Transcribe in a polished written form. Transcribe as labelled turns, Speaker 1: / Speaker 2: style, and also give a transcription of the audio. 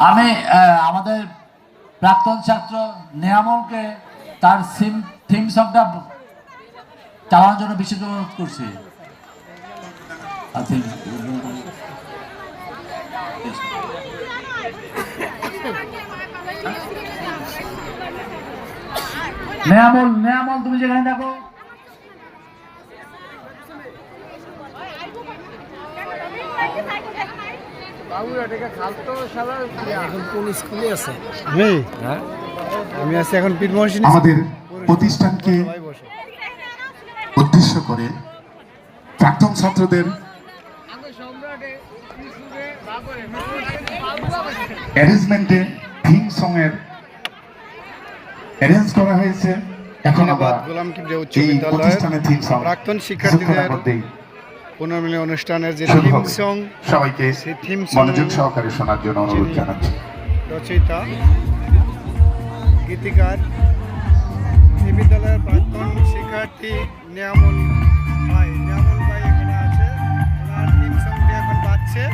Speaker 1: আমি আমাদের প্রাক্তন ছাত্র নেয়ামলকে তার থিম সংটা চালানোর জন্য বিশেষ অনুরোধ করছি। নেয়ামল তুমি যেখানে থাকো,
Speaker 2: আমি আছি এখন পীরমহসিন।
Speaker 3: আমাদের প্রতিষ্ঠানকে উদ্দেশ্য করে প্রাক্তন ছাত্রদের অ্যারেঞ্জমেন্টে থিম সং এর অ্যারেঞ্জ করা হয়েছে। এখন আবার
Speaker 2: গোলাম কিবরিয়া উচ্চ
Speaker 3: এই
Speaker 2: বিদ্যালয়ের
Speaker 3: প্রতিষ্ঠানের থিম সং
Speaker 2: প্রাক্তন শিক্ষার্থীদের পুনর্মিলনী অনুষ্ঠানের যে থিম সং,
Speaker 3: সবাইকে
Speaker 2: সেই থিম সং
Speaker 3: মনোযোগ সহকারে শোনার জন্য অনুরোধ জানাচ্ছি।
Speaker 2: রচয়িতা গীতিকার এই বিদ্যালয়ের প্রাক্তন শিক্ষার্থী নিয়ামল ভাই এখানে আছে। ওনার থিম সংটি এখন বাজছে।